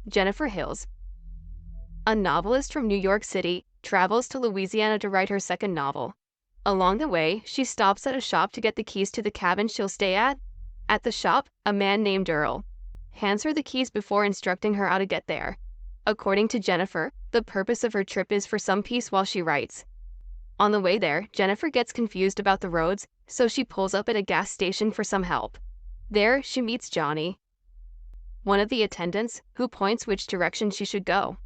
Jennifer Hills, a novelist from New York City, travels to Louisiana to write her second novel. Along the way, she stops at a shop to get the keys to the cabin she'll stay at. At the shop, a man named Earl hands her the keys before instructing her how to get there. According to Jennifer, the purpose of her trip is for some peace while she writes. On the way there, Jennifer gets confused about the roads, so she pulls up at a gas station for some help. There, she meets Johnny, one of the attendants, who points which direction she should go.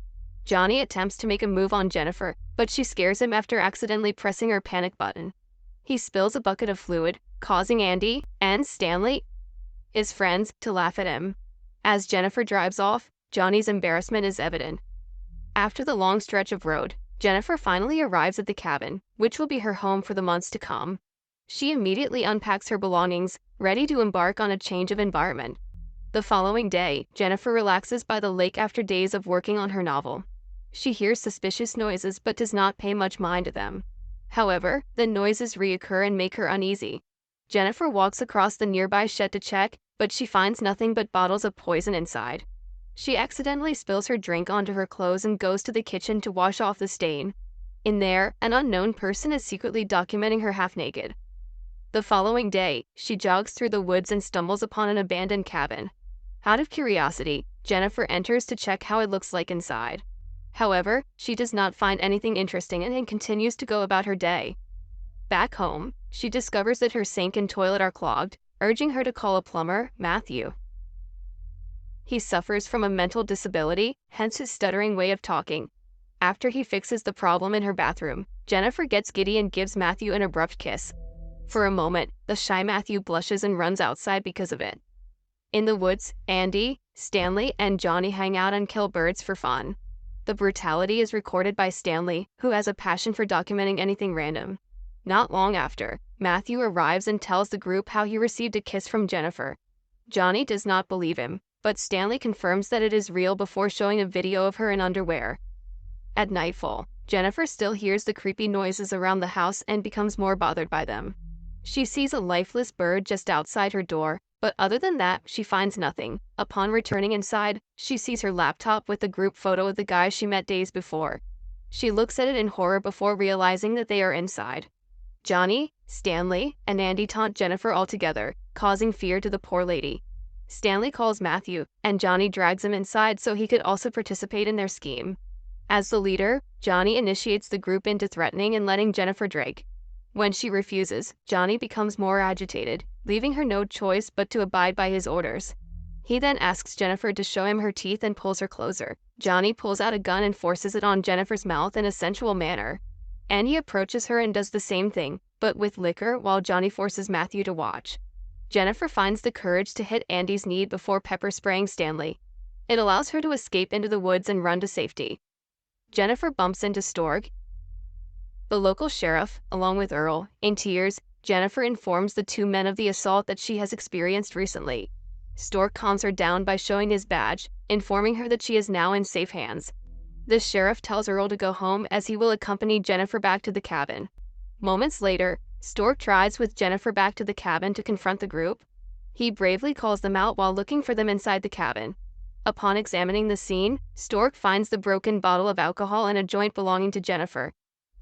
Johnny attempts to make a move on Jennifer, but she scares him after accidentally pressing her panic button. He spills a bucket of fluid, causing Andy and Stanley, his friends, to laugh at him. As Jennifer drives off, Johnny's embarrassment is evident. After the long stretch of road, Jennifer finally arrives at the cabin, which will be her home for the months to come. She immediately unpacks her belongings, ready to embark on a change of environment. The following day, Jennifer relaxes by the lake after days of working on her novel. She hears suspicious noises but does not pay much mind to them. However, the noises reoccur and make her uneasy. Jennifer walks across the nearby shed to check, but she finds nothing but bottles of poison inside. She accidentally spills her drink onto her clothes and goes to the kitchen to wash off the stain. In there, an unknown person is secretly documenting her half-naked. The following day, she jogs through the woods and stumbles upon an abandoned cabin. Out of curiosity, Jennifer enters to check how it looks like inside. However, she does not find anything interesting and continues to go about her day. Back home, she discovers that her sink and toilet are clogged, urging her to call a plumber, Matthew. He suffers from a mental disability, hence his stuttering way of talking. After he fixes the problem in her bathroom, Jennifer gets giddy and gives Matthew an abrupt kiss. For a moment, the shy Matthew blushes and runs outside because of it. In the woods, Andy, Stanley, and Johnny hang out and kill birds for fun. The brutality is recorded by Stanley, who has a passion for documenting anything random. Not long after, Matthew arrives and tells the group how he received a kiss from Jennifer. Johnny does not believe him, but Stanley confirms that it is real before showing a video of her in underwear. At nightfall, Jennifer still hears the creepy noises around the house and becomes more bothered by them. She sees a lifeless bird just outside her door, but other than that, she finds nothing. Upon returning inside, she sees her laptop with the group photo of the guy she met days before. She looks at it in horror before realizing that they are inside. Johnny, Stanley, and Andy taunt Jennifer all together, causing fear to the poor lady. Stanley calls Matthew, and Johnny drags him inside so he could also participate in their scheme. As the leader, Johnny initiates the group into threatening and letting Jennifer drink. When she refuses, Johnny becomes more agitated, leaving her no choice but to abide by his orders. He then asks Jennifer to show him her teeth and pulls her closer. Johnny pulls out a gun and forces it on Jennifer's mouth in a sensual manner. Andy approaches her and does the same thing, but with liquor, while Johnny forces Matthew to watch. Jennifer finds the courage to hit Andy's knee before pepper spraying Stanley. It allows her to escape into the woods and run to safety. Jennifer bumps into Stork, the local sheriff, along with Earl. In tears, Jennifer informs the two men of the assault that she has experienced recently. Stork calms her down by showing his badge, informing her that she is now in safe hands. The sheriff tells Earl to go home as he will accompany Jennifer back to the cabin. Moments later, Stork drives with Jennifer back to the cabin to confront the group. He bravely calls them out while looking for them inside the cabin. Upon examining the scene, Stork finds the broken bottle of alcohol and a joint belonging to Jennifer.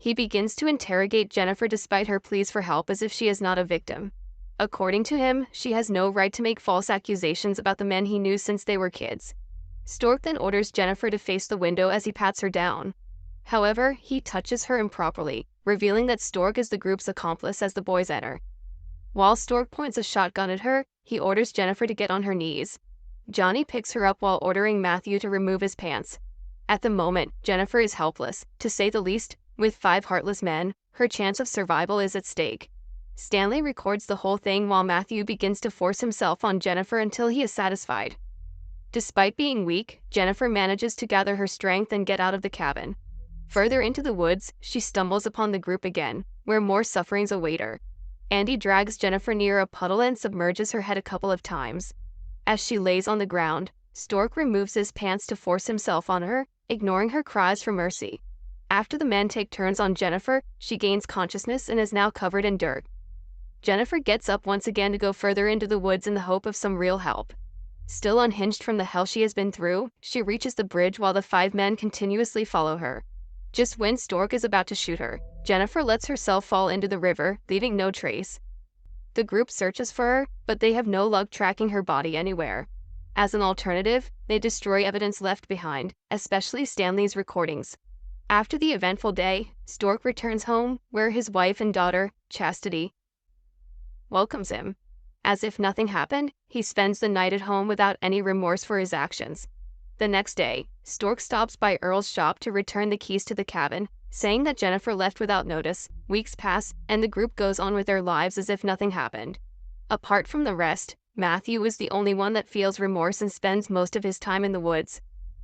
He begins to interrogate Jennifer despite her pleas for help as if she is not a victim. According to him, she has no right to make false accusations about the men he knew since they were kids. Stork then orders Jennifer to face the window as he pats her down. However, he touches her improperly, revealing that Stork is the group's accomplice as the boys enter. While Stork points a shotgun at her, he orders Jennifer to get on her knees. Johnny picks her up while ordering Matthew to remove his pants. At the moment, Jennifer is helpless, to say the least. With 5 heartless men, her chance of survival is at stake. Stanley records the whole thing while Matthew begins to force himself on Jennifer until he is satisfied. Despite being weak, Jennifer manages to gather her strength and get out of the cabin. Further into the woods, she stumbles upon the group again, where more sufferings await her. Andy drags Jennifer near a puddle and submerges her head a couple of times. As she lays on the ground, Stork removes his pants to force himself on her, ignoring her cries for mercy. After the men take turns on Jennifer, she gains consciousness and is now covered in dirt. Jennifer gets up once again to go further into the woods in the hope of some real help. Still unhinged from the hell she has been through, she reaches the bridge while the 5 men continuously follow her. Just when Stork is about to shoot her, Jennifer lets herself fall into the river, leaving no trace. The group searches for her, but they have no luck tracking her body anywhere. As an alternative, they destroy evidence left behind, especially Stanley's recordings. After the eventful day, Stork returns home, where his wife and daughter, Chastity, welcomes him. As if nothing happened, he spends the night at home without any remorse for his actions. The next day, Stork stops by Earl's shop to return the keys to the cabin, saying that Jennifer left without notice. Weeks pass, and the group goes on with their lives as if nothing happened. Apart from the rest, Matthew is the only one that feels remorse and spends most of his time in the woods.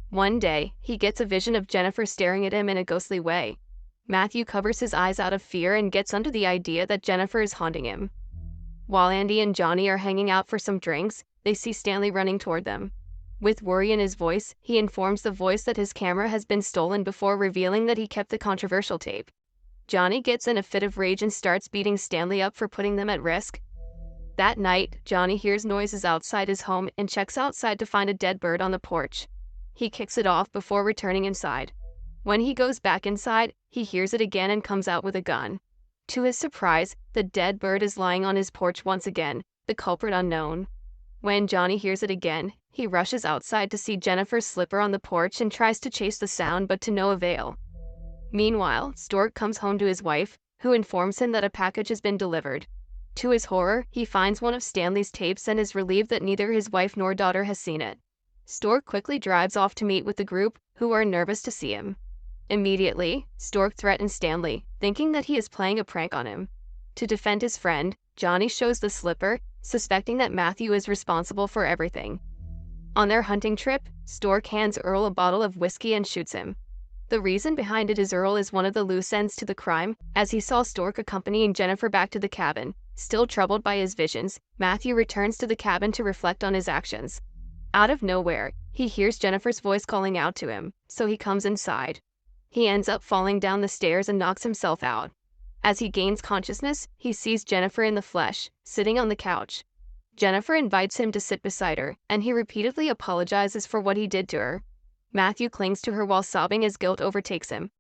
One day, he gets a vision of Jennifer staring at him in a ghostly way. Matthew covers his eyes out of fear and gets under the idea that Jennifer is haunting him. While Andy and Johnny are hanging out for some drinks, they see Stanley running toward them. With worry in his voice, he informs the voice that his camera has been stolen before revealing that he kept the controversial tape. Johnny gets in a fit of rage and starts beating Stanley up for putting them at risk. That night, Johnny hears noises outside his home and checks outside to find a dead bird on the porch. He kicks it off before returning inside. When he goes back inside, he hears it again and comes out with a gun. To his surprise, the dead bird is lying on his porch once again, the culprit unknown. When Johnny hears it again, he rushes outside to see Jennifer's slipper on the porch and tries to chase the sound, but to no avail. Meanwhile, Stork comes home to his wife, who informs him that a package has been delivered. To his horror, he finds one of Stanley's tapes and is relieved that neither his wife nor daughter has seen it. Stork quickly drives off to meet with the group, who are nervous to see him. Immediately, Stork threatens Stanley, thinking that he is playing a prank on him. To defend his friend, Johnny shows the slipper, suspecting that Matthew is responsible for everything. On their hunting trip, Stork hands Earl a bottle of whiskey and shoots him. The reason behind it is Earl is one of the loose ends to the crime, as he saw Stork accompanying Jennifer back to the cabin. Still troubled by his visions, Matthew returns to the cabin to reflect on his actions. Out of nowhere, he hears Jennifer's voice calling out to him, so he comes inside. He ends up falling down the stairs and knocks himself out. As he gains consciousness, he sees Jennifer in the flesh, sitting on the couch. Jennifer invites him to sit beside her, and he repeatedly apologizes for what he did to her. Matthew clings to her while sobbing as guilt overtakes him.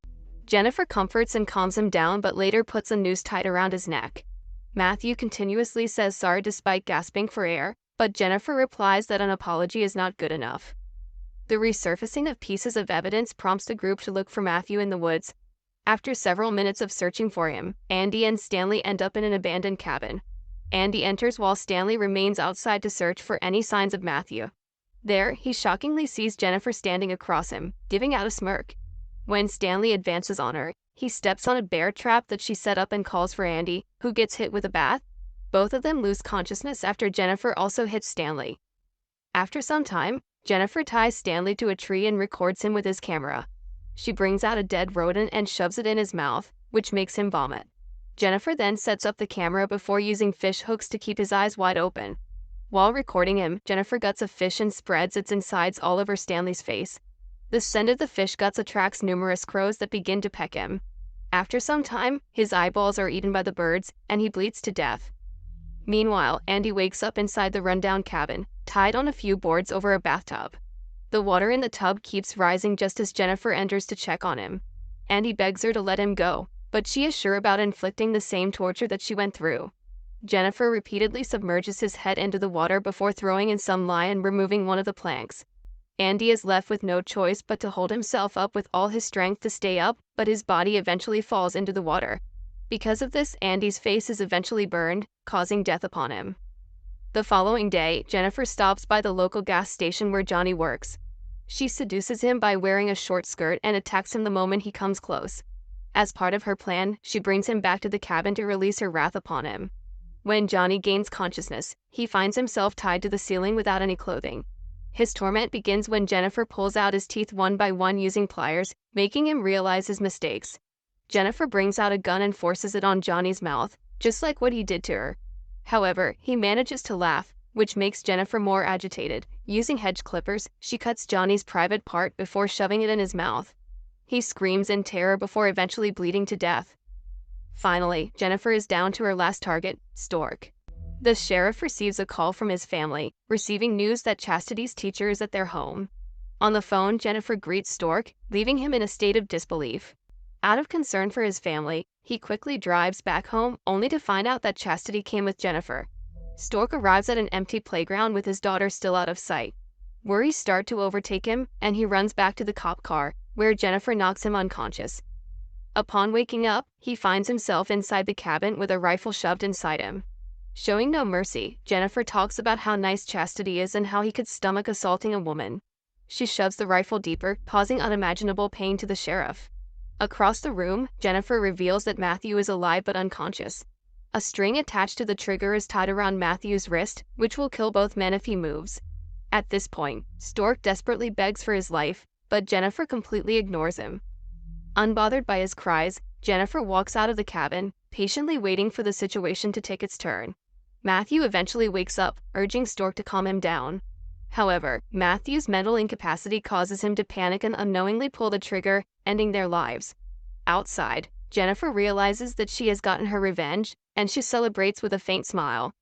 Jennifer comforts and calms him down, but later puts a noose tight around his neck. Matthew continuously says sorry despite gasping for air, but Jennifer replies that an apology is not good enough. The resurfacing of pieces of evidence prompts the group to look for Matthew in the woods. After several minutes of searching for him, Andy and Stanley end up in an abandoned cabin. Andy enters while Stanley remains outside to search for any signs of Matthew. There, he shockingly sees Jennifer standing across him, giving out a smirk. When Stanley advances on her, he steps on a bear trap that she set up and calls for Andy, who gets hit with a bat. Both of them lose consciousness after Jennifer also hits Stanley. After some time, Jennifer ties Stanley to a tree and records him with his camera. She brings out a dead rodent and shoves it in his mouth, which makes him vomit. Jennifer then sets up the camera before using fish hooks to keep his eyes wide open. While recording him, Jennifer guts a fish and spreads its insides all over Stanley's face. The scent of the fish guts attracts numerous crows that begin to peck him. After some time, his eyeballs are eaten by the birds, and he bleeds to death. Meanwhile, Andy wakes up inside the rundown cabin, tied on a few boards over a bathtub. The water in the tub keeps rising just as Jennifer enters to check on him. Andy begs her to let him go, but she is sure about inflicting the same torture that she went through. Jennifer repeatedly submerges his head into the water before throwing in some lye and removing one of the planks. Andy is left with no choice but to hold himself up with all his strength to stay up, but his body eventually falls into the water. Because of this, Andy's face is eventually burned, causing death upon him. The following day, Jennifer stops by the local gas station where Johnny works. She seduces him by wearing a short skirt and attacks him the moment he comes close. As part of her plan, she brings him back to the cabin to release her wrath upon him. When Johnny gains consciousness, he finds himself tied to the ceiling without any clothing. His torment begins when Jennifer pulls out his teeth one by one using pliers, making him realize his mistakes. Jennifer brings out a gun and forces it on Johnny's mouth, just like what he did to her. However, he manages to laugh, which makes Jennifer more agitated. Using hedge clippers, she cuts Johnny's private part before shoving it in his mouth. He screams in terror before eventually bleeding to death. Finally, Jennifer is down to her last target, Stork. The sheriff receives a call from his family, receiving news that Chastity's teacher is at their home. On the phone, Jennifer greets Stork, leaving him in a state of disbelief. Out of concern for his family, he quickly drives back home only to find out that Chastity came with Jennifer. Stork arrives at an empty playground with his daughter still out of sight. Worries start to overtake him, and he runs back to the cop car, where Jennifer knocks him unconscious. Upon waking up, he finds himself inside the cabin with a rifle shoved inside him. Showing no mercy, Jennifer talks about how nice Chastity is and how he could stomach assaulting a woman. She shoves the rifle deeper, causing unimaginable pain to the sheriff. Across the room, Jennifer reveals that Matthew is alive but unconscious. A string attached to the trigger is tied around Matthew's wrist, which will kill both men if he moves. At this point, Stork desperately begs for his life, but Jennifer completely ignores him. Unbothered by his cries, Jennifer walks out of the cabin, patiently waiting for the situation to take its turn. Matthew eventually wakes up, urging Stork to calm him down. However, Matthew's mental incapacity causes him to panic and unknowingly pull the trigger, ending their lives. Outside, Jennifer realizes that she has gotten her revenge, and she celebrates with a faint smile.